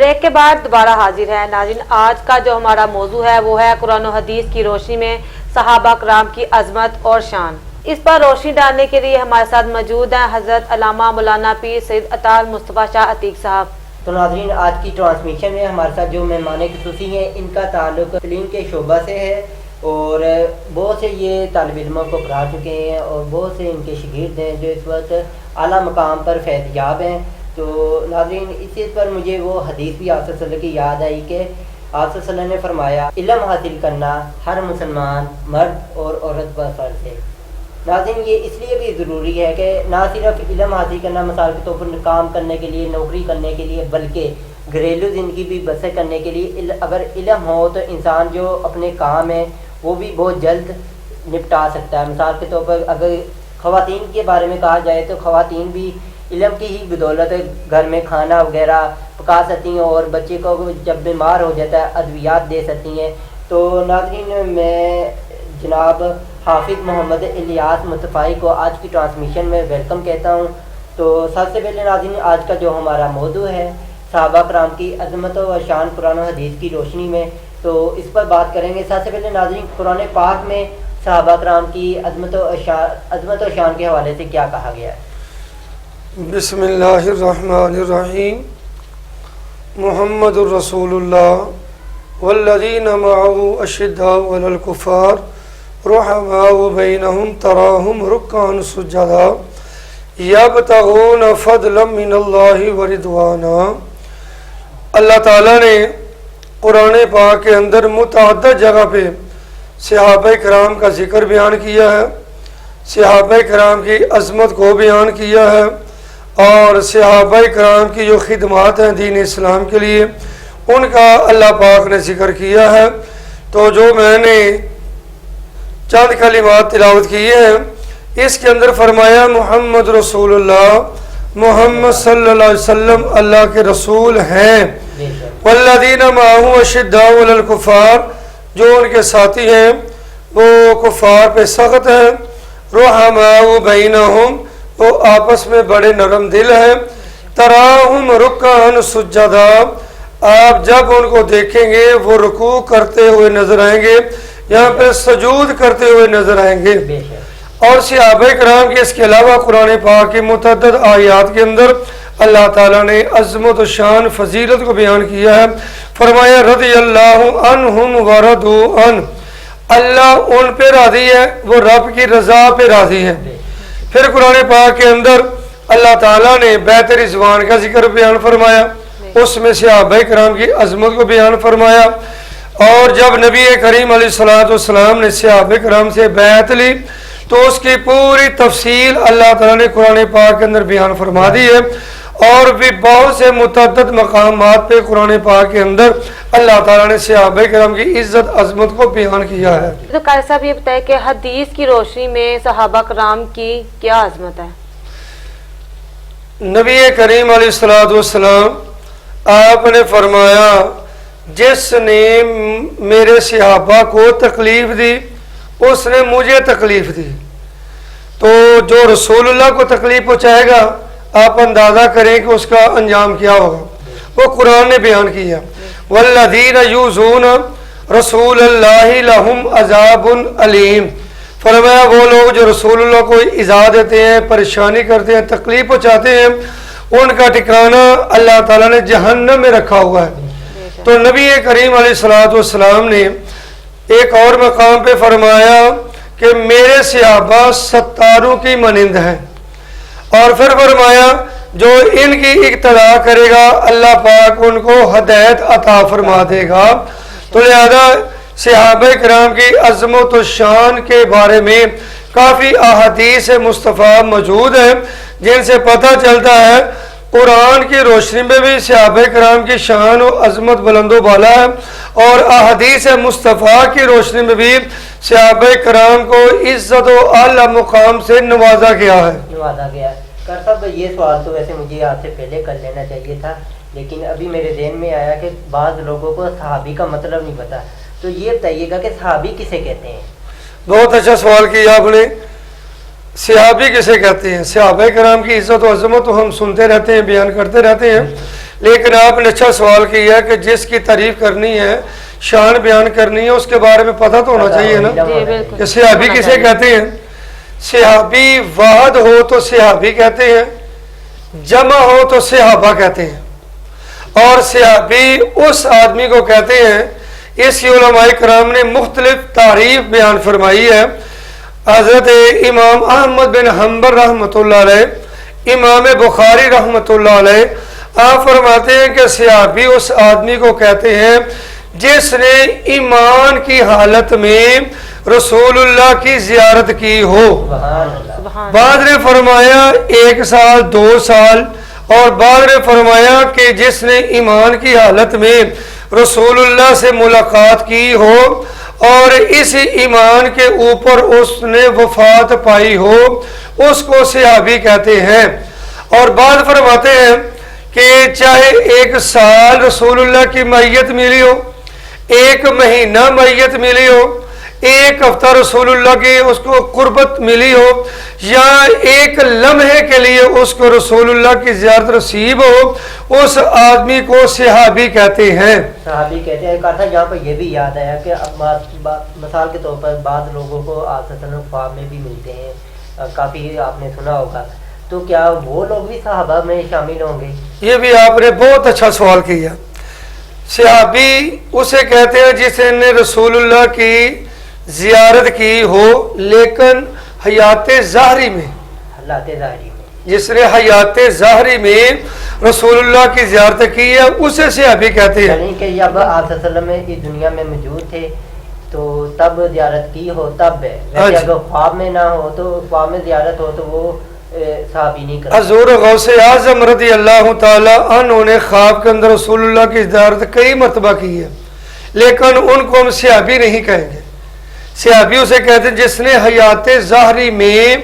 Break के बाद दोबारा हाजिर है नाज़रीन। आज का जो हमारा मौजू है वो है कुरान और हदीस की रोशनी में सहाबा कराम की अजमत और शान। इस पर रोशनी डालने के लिए हमारे साथ मौजूद हैं हज़रत अल्लामा मौलाना पीर सैयद अताल मुस्तफ़ा शाह अतीक साहब। तो नाज़रीन, आज की ट्रांसमिशन में हमारे साथ जो मेहमान खुसूसी हैं, इनका ताल्लुक तलीम के शोबा से है और बहुत से ये तालिब इल्मों को पढ़ा चुके हैं और बहुत से इनके शागिर्द हैं जो इस वक्त आला मकाम पर फैज़याब हैं। तो नाज़रीन, इसी पर मुझे वो हदीस भी आप सल्लल्लाहु अलैहि वसल्लम की याद आई कि आप सल्लल्लाहु अलैहि वसल्लम ने फरमाया, इल्म हासिल करना हर मुसलमान मर्द और औरत पर फ़र्ज़ है। नाज़रीन, ये इसलिए भी ज़रूरी है कि ना सिर्फ इल्म हासिल करना मिसाल के तौर पर काम करने के लिए, नौकरी करने के लिए, बल्कि घरेलू ज़िंदगी भी बसर करने के लिए अगर इल्म हो तो इंसान जो अपने काम है वो भी बहुत जल्द निपटा सकता है। मिसाल के तौर पर अगर ख़वातीन के बारे में कहा जाए तो ख़वातीन भी इल्म की ही बदौलत घर में खाना वगैरह पका सकती हैं और बच्चे को जब बीमार हो जाता है अद्वियात दे सकती हैं। तो नाज़रीन, मैं जनाब हाफिज़ मोहम्मद इलियास मुस्तफ़ाई को आज की ट्रांसमिशन में वेलकम कहता हूँ। तो सबसे पहले नाज़रीन, आज का जो हमारा मौजू है सहाबा कराम की अज़मत व शान कुरान और हदीस की रोशनी में, तो इस पर बात करेंगे। सबसे पहले नाज़रीन, कुरान पाक में सहाबा कराम की अज़मत और शान के हवाले से क्या कहा गया है? बिस्मिल्लाहिर्रहमानिर्रहीम। मुहम्मदुर रसूलुल्लाह वल्लज़ीना मअहु अशिद्दाउ अलल कुफ़ार रुहमाउ बैनहुम तराहुम रुक्कान सुज्जदा यब्तगून फ़ज़लन मिनल्लाहि व रिदवाना। अल्लाह ताला ने कुरान पाक के अंदर मुतअद्दिद जगह पे सहाबा कराम का जिक्र बयान किया है, सहाबा कराम की अज़मत को बयान किया है और सहाबा कराम की जो खिदमात हैं दीन इस्लाम के लिए उनका अल्लाह पाक ने जिक्र किया है। तो जो मैंने चंद कलिमात तिलावत किए हैं इसके अंदर फरमाया मुहम्मद रसूलुल्लाह, मोहम्मद सल्लल्लाहु अलैहि वसल्लम अल्लाह के रसूल हैं। वल्लज़ीना मअहु अशिद्दाउ अलल कुफ़ार, जो उनके साथी हैं वो कुफ़ार पे सख्त हैं। रुहमाउ बैनहुम, वो आपस में बड़े नरम दिल हैं। तराहुम रुक्कान सुज्जदा, आप जब उनको देखेंगे वो रुकू करते हुए नजर आएंगे, यहाँ पे सजूद करते हुए नजर आएंगे। और सहाबा कराम के इसके अलावा कुरान पाक की मुतअद्दिद आयात के अंदर अल्लाह ताला ने अज़मत और शान फजीलत को बयान किया है। फरमाया रज़ियल्लाहु अन्हुम व रदू अन, अल्लाह उन पे राज़ी है, वो रब की रज़ा पे राज़ी है। फिर कुरान पाक के अंदर अल्लाह ताला ने बैत रिज़वान का जिक्र बयान फरमाया, उसमें सहाबा कराम की अज़मत को बयान फरमाया। और जब नबी करीम अलैहिस्सलातु वस्सलाम ने सहाबा कराम से बैत ली तो उसकी पूरी तफसील अल्लाह ताला ने कुरान पाक के अंदर बयान फरमा दी है। और भी बहुत से मुतअद्दिद मकामात पे कुरान पाक के अंदर अल्लाह ताला ने सहाबा कराम की इज्जत अज़मत को बयान किया है। तो कारी साहब ये बताए कि हदीस की रोशनी में सहाबा कराम की क्या अजमत है? नबी करीम अलैहिस्सलातु वस्सलाम आपने फरमाया, जिसने मेरे सहाबा को तकलीफ दी उसने मुझे तकलीफ दी। तो जो रसूलुल्लाह को तकलीफ पहुँचाएगा आप अंदाज़ा करें कि उसका अंजाम क्या होगा। वो कुरान ने बयान किया, वल्लज़ीना युज़ून रसूलल्लाहि लहुम अज़ाबुन अलीम। फरमाया वो लोग जो रसूलुल्लाह को इज़ा देते हैं, परेशानी करते हैं, तकलीफ पहुँचाते हैं, उनका ठिकाना अल्लाह ताला ने जहन्नम में रखा हुआ है। तो नबी करीम अलैहिस्सलातु वस्सलाम ने एक और मकाम पे फरमाया कि मेरे सहाबा सत्तारों की मनिंद हैं। और फिर फरमाया जो इनकी इक्तदा करेगा अल्लाह पाक उनको हदायत अता फरमा देगा। तो लिहाजा सहाबा कराम की अज़मत और शान के बारे में काफ़ी अहादीस मुस्तफ़ा मौजूद है जिनसे पता चलता है कुरान की रोशनी में भी सहाबा कराम की शान और अज़मत बुलंदो बाला है और अहादीस मुस्तफ़ा की रोशनी में भी सहाबा कराम को इज़्ज़त और आला मुकाम से नवाजा गया है। कर साहब, ये सवाल तो वैसे मुझे आपसे पहले कर लेना चाहिए था, लेकिन अभी मेरे ज़हन में आया कि बाज़ लोगों को सहाबी का मतलब नहीं पता। तो ये बताइएगा कि सहाबी किसे कहते हैं? बहुत अच्छा सवाल किया आपने। सहाबी किसे कहते हैं? सहाबा कराम की इज़्ज़त और अज़मत तो हम सुनते रहते हैं, बयान करते रहते हैं, لیکن آپ نے اچھا سوال کیا کہ جس کی تعریف کرنی ہے، شان بیان کرنی ہے، اس کے بارے میں پتہ تو ہونا چاہیے نا جی بالکل، کہ صحابی کسے کہتے ہیں۔ صحابی واحد ہو تو صحابی کہتے ہیں، جمع ہو تو صحابہ کہتے ہیں، اور صحابی اس آدمی کو کہتے ہیں۔ اس کی علماء کرام نے مختلف تعریف بیان فرمائی ہے۔ حضرت امام احمد بن حنبل رحمۃ اللہ علیہ، امام بخاری رحمۃ اللہ علیہ، آپ فرماتے ہیں کہ صحابی اس آدمی کو کہتے ہیں جس نے ایمان کی حالت میں رسول اللہ کی زیارت کی ہو۔ سبحان اللہ۔ سبحان بعض نے فرمایا 1 سال 2 سال، اور بعض نے فرمایا کہ جس نے ایمان کی حالت میں رسول اللہ سے ملاقات کی ہو اور اس ایمان کے اوپر اس نے وفات پائی ہو، اس کو صحابی کہتے ہیں۔ اور بعض فرماتے ہیں کہ چاہے 1 سال رسول اللہ کی معیت ملی ہو، 1 مہینہ معیت ملی ہو، 1 ہفتہ رسول اللہ کی اس کو قربت ملی ہو، یا 1 لمحے کے لیے اس کو رسول اللہ کی زیارت نصیب ہو، اس آدمی کو صحابی کہتے ہیں۔ صحابی کہتے ہیں۔ کہا تھا یہاں پر یہ بھی یاد آیا کہ اب مثال کے طور پر بعض لوگوں کو آپ خواب میں بھی ملتے ہیں، کافی آپ نے سنا ہوگا، تو کیا وہ لوگ بھی صحابہ میں شامل ہوں گے؟ یہ بھی آپ نے بہت اچھا سوال کیا۔ صحابی اسے کہتے ہیں جس نے رسول اللہ کی زیارت کی ہو لیکن حیات ظاہری میں، حالات ظاہری میں، جس نے حیات ظاہری میں رسول اللہ کی زیارت کی ہے اسے صحابی کہتے ہیں۔ یعنی کہ جب آپ صلی اللہ علیہ وسلم اس دنیا میں موجود تھے تو تب زیارت کی ہو تب ہے، ویسے اگر خواب میں نہ ہو تو خواب میں زیارت ہو تو وہ صحابی نہیں کرتے۔ حضور غوث اعظم رضی اللہ تعالی عنہ نے خواب کے اندر رسول اللہ کی زیارت کئی مرتبہ کی ہے، لیکن ان کو ہم صحابی نہیں کہیں گے۔ صحابی اسے کہتے ہیں جس نے حیات ظاہری میں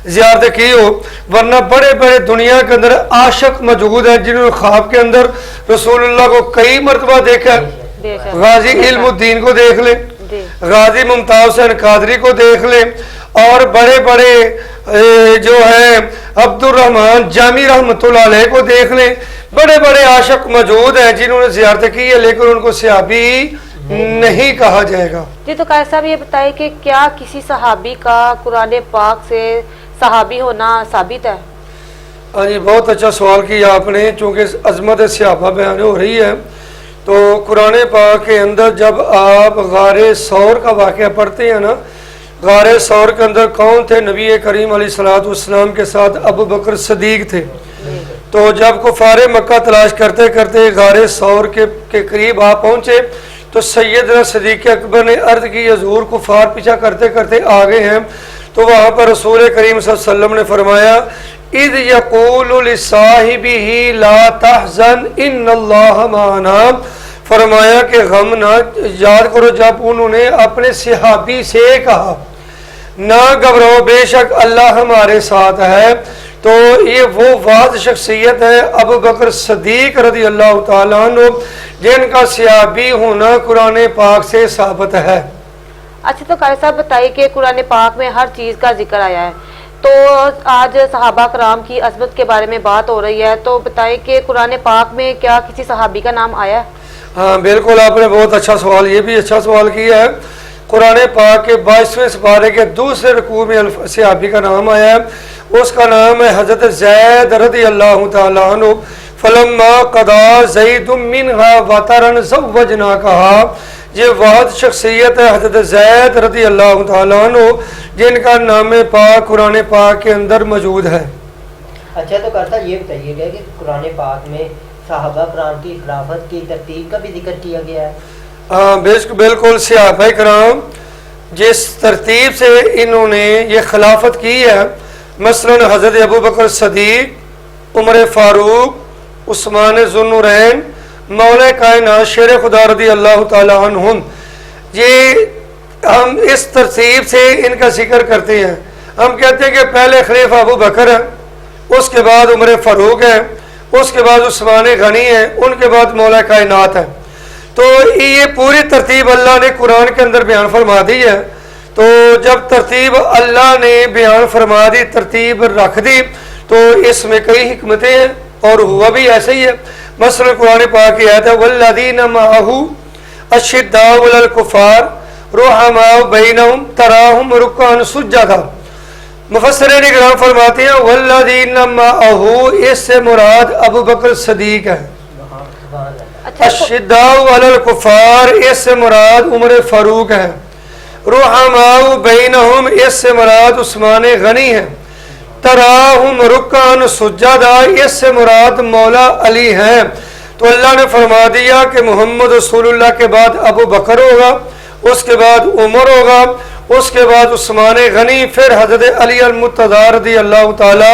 زیارت کی ہو، ورنہ بڑے بڑے دنیا کے اندر عاشق موجود ہیں جنہوں نے خواب کے اندر رسول اللہ کو کئی مرتبہ دیکھا ہے۔ بے شک، غازی علم الدین کو دیکھ لیں، جی غازی ممتاز حسین قادری کو دیکھ لیں، اور بڑے بڑے جو ہیں عبد الرحمن جامی رحمۃ اللہ علیہ کو دیکھ لیں۔ بڑے بڑے عاشق موجود ہیں جنہوں نے زیارت کی ہے، لیکن ان کو صحابی نہیں کہا جائے گا۔ جی تو قائد صاحب یہ بتائیں کہ کیا کسی صحابی کا قرآن پاک سے صحابی ہونا ثابت ہے؟ ہاں جی، بہت اچھا سوال کیا آپ نے، چونکہ عظمت صحابہ بیان ہو رہی ہے تو قرآن پاک کے اندر جب آپ غار ثور کا واقعہ پڑھتے ہیں نا، غار ثور کے اندر کون تھے؟ نبی کریم علیہ الصلوۃ والسلام کے ساتھ ابو بکر صدیق تھے۔ تو جب کفار مکہ تلاش کرتے کرتے غار ثور کے قریب آپ پہنچے تو سیدنا صدیق اکبر نے عرض کی حضور کفار پیچھا کرتے کرتے آگے ہیں، تو وہاں پر رسول کریم صلی اللہ علیہ وسلم نے فرمایا اذ یقول لصاحبہ لا تحزن ان اللہ معنا، فرمایا کہ غم نہ، یاد کرو جب انہوں نے اپنے صحابی سے کہا نہ گھبراؤ بے شک اللہ ہمارے ساتھ ہے، تو یہ وہ واحد شخصیت ہے ابو بکر صدیق رضی اللہ تعالیٰ عنہ جن کا صحابی ہونا قرآن پاک سے ثابت ہے۔ اچھا تو قائد صاحب بتائیے کہ قرآن پاک میں ہر چیز کا ذکر آیا ہے، تو آج صحابہ کرام کی عظمت کے بارے میں بات ہو رہی ہے، تو بتائیں کہ قرآن پاک میں کیا کسی صحابی کا نام آیا ہے؟ ہاں بالکل، آپ نے بہت اچھا سوال، یہ بھی اچھا سوال کیا ہے۔ قرآن پاک کے 22ویں سپارے کے دوسرے رکوع میں صحابی کا نام آیا ہے، اس کا نام ہے حضرت زید رضی اللہ تعالیٰ عنہ۔ فلما قضا زید منہا وطرا زوجناکہا، یہ واحد شخصیت ہے حضرت زید رضی اللہ تعالیٰ عنہ جن کا نام پاک قرآن پاک کے اندر موجود ہے۔ اچھا تو کرتا یہ بتائیے گا کہ قرآن پاک میں صحابہ کرام کی خلافت کی ترتیب کا بھی ذکر کیا گیا ہے؟ ہاں بالکل، صحابہ کرام جس ترتیب سے انہوں نے یہ خلافت کی ہے، مثلا حضرت ابو بکر صدیق، عمر فاروق، عثمان ذو النورین، مولا کائنات شیر خدا رضی اللہ تعالی عنہم، یہ ہم اس ترتیب سے ان کا ذکر کرتے ہیں۔ ہم کہتے ہیں کہ پہلے خلیفہ ابو بکر ہے، اس کے بعد عمر فاروق ہے، اس کے بعد عثمان غنی ہے، ان کے بعد مولا کائنات ہے۔ تو یہ پوری ترتیب اللہ نے قرآن کے اندر بیان فرما دی ہے۔ تو جب ترتیب اللہ نے بیان فرما دی، ترتیب رکھ دی، تو اس میں کئی حکمتیں ہیں اور ہوا بھی ایسے ہی ہے۔ मसलन कुरान पाक की आयत है वल्लज़ीना मअहू अशिद्दाउ अलल कुफ़ार रुहमाउ बैनहुम तराहुम रुक्कान सुज्जदा। मुफस्सिरीन इकराम फरमाते हैं वल्लज़ीना मअहू, इससे मुराद अबू बकर सदीक है। अशिद्दाउ अलल कुफ़ार, इससे मुराद उमर फारूक है। रुहमाउ बैनहुम, इससे मुराद उस्मान गनी है। तराहुम रुक्कान सुज्जदा, इससे मुराद मौला अली हैं। तो अल्लाह ने फरमा दिया कि मोहम्मद रसूलुल्लाह के बाद अबू बकर होगा, उसके बाद उमर होगा, उसके बाद उस्मान गनी, फिर हजरत अली अल-मुर्तज़ा रज़ियल्लाहु ताला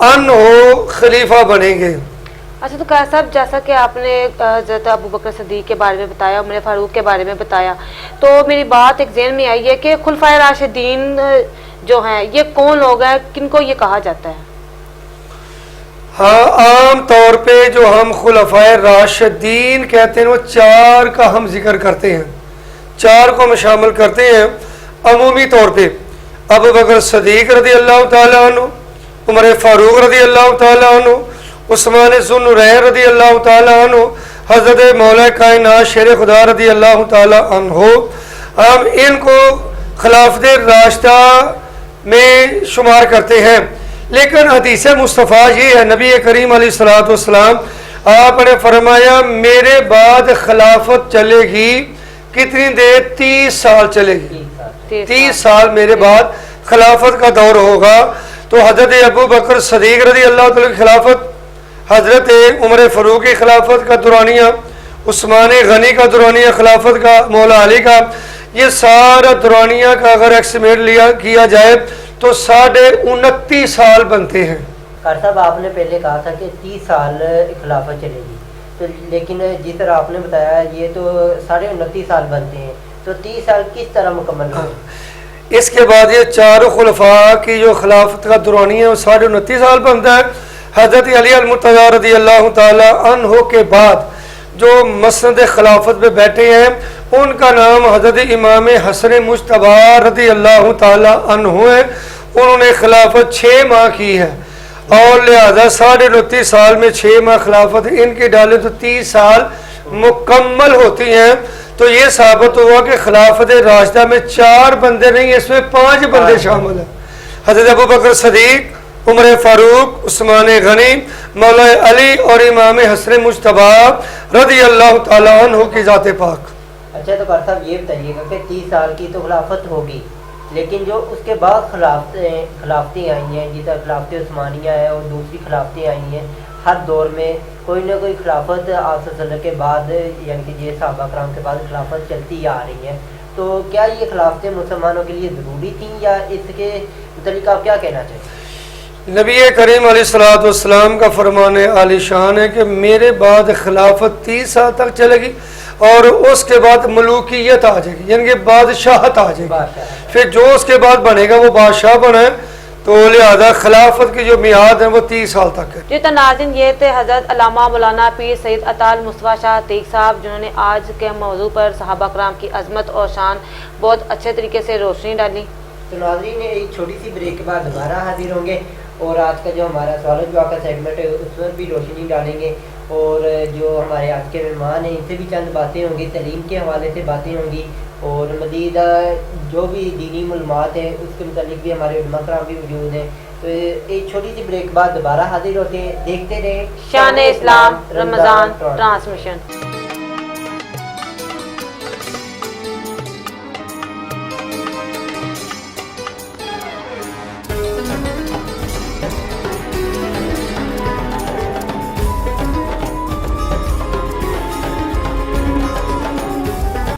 अन्हु खलीफा बनेंगे। अच्छा, तो क्या साहब, जैसा कि आपने हज़रत अबू बकर सिद्दीक़ के बारे में बताया, उमर फारूक के बारे में बताया, तो मेरी बात एक ज़हन में आई है कि खुलफाए राशिदीन जो हैं ये कौन लोग हैं, किनको ये कहा जाता है? हाँ, आम तौर पे जो हम खुलफाए राशिदीन कहते हैं वो चार का हम जिक्र करते हैं, चार को हम शामिल करते हैं अमूमी तौर पे। अबू बकर सिद्दीक़ रज़ियल्लाहु ताला अन्हु, उमर फारूक रज़ियल्लाहु ताला अन्हु, उस्मान ज़ुन्नुरैन रज़ियल्लाहु ताला अन्हु, हज़रत मौला कायनात शेर खुदा रज़ियल्लाहु ताला अन्हु। हम इनको खिलाफत राशिदा में शुमार करते हैं। लेकिन हदीस मुस्तफ़ा ये है, नबी करीम अलैहिस्सलातु वस्सलाम आपने फरमाया मेरे बाद खिलाफत चलेगी कितनी देर? 30 साल चलेगी। 30 साल मेरे बाद खिलाफत का दौर होगा। तो हज़रत अबू बकर सिद्दीक़ रज़ियल्लाहु ताला की खिलाफत, हज़रत उमर फारूक की खिलाफत का दुरानिया, उस्मान गनी का दुरानिया खिलाफत का, मौला अली का, ये सारा दुरानिया का अगर एक्समेट लिया किया जाए तो 29.5 साल बनते हैं। कार साहब, आपने पहले कहा था कि 30 साल खिलाफत चलेगी, तो लेकिन जिस तरह आपने बताया ये तो 29.5 साल बनते हैं, तो 30 साल किस तरह मुकम्मल होंगे? इसके बाद ये चारों खुलफा की जो खिलाफत का दुरानिया है वो 29.5 साल बनता है। हज़रत अली अल-मुर्तज़ा रज़ियल्लाहु ताला अन्हु के बाद जो मसनद खिलाफत पे बैठे हैं उनका नाम हज़रत इमाम हसन मुज्तबा रज़ियल्लाहु ताला अन्हु है। उन्होंने खिलाफत 6 माह की है और लिहाजा 29.5 साल में 6 माह खिलाफत इनकी डाले तो 30 साल मुकम्मल होती हैं। तो ये साबित हुआ कि खिलाफत राशिदा में 4 बंदे नहीं, इसमें 5 बंदे शामिल हैं। हज़रत अबू बकर सिद्दीक़, उमर फारूक, उस्मान गनी, मौला अली और इमाम हसन मुज्तबा रज़ियल्लाहु ताला अन्हु की ज़ात पाक। अच्छा, तो कार साहब ये बताइएगा कि 30 साल की तो खिलाफत होगी, लेकिन जो उसके बाद खिलाफतें आई हैं, जिस तरह खिलाफत उस्मानिया है और दूसरी खिलाफतें आई हैं, हर दौर में कोई ना कोई खिलाफत आप के बाद यानी कि ये सहाबा कराम के बाद खिलाफत चलती आ रही है। तो क्या ये खिलाफतें मुसलमानों के लिए ज़रूरी थी या इसके मतलब आप क्या कहना चाहिए? नबी करीम अलैहिस्सलातु वस्सलाम का फरमाने आलिशान है कि मेरे बाद खिलाफत 30 साल तक चलेगी और उसके बाद मलूकियत आ जाएगी, यानी कि बादशाहत आ जाएगी। फिर जो उसके बाद बनेगा वो बादशाह बने। तो लिहाजा खिलाफत की जो मियाद है वो 30 साल तक है। जी तो नाज़रीन, ये थे हज़रत अल्लामा मौलाना पीर सैयद अता अल मुस्तफ़ा शाह अतीक साहब, जिन्होंने आज के मौजू पर सहाबा कराम की अजमत और शान बहुत अच्छे तरीके से रोशनी डाली। तो नाज़रीन, एक छोटी सी ब्रेक के बाद दोबारा हाजिर होंगे और आज का जो हमारा सवाल जवाब का सेगमेंट है उस पर भी रोशनी डालेंगे और जो हमारे आज के मेहमान हैं इनसे भी चंद बातें होंगी, तालीम के हवाले से बातें होंगी और मज़ीद जो भी दीनी मालूमात है उसके मुतालिक भी हमारे उलमा कराम भी मौजूद हैं। तो एक छोटी सी ब्रेक के बाद दोबारा हाजिर होते हैं। देखते रहे शान इस्लाम रमज़ान ट्रांसमिशन।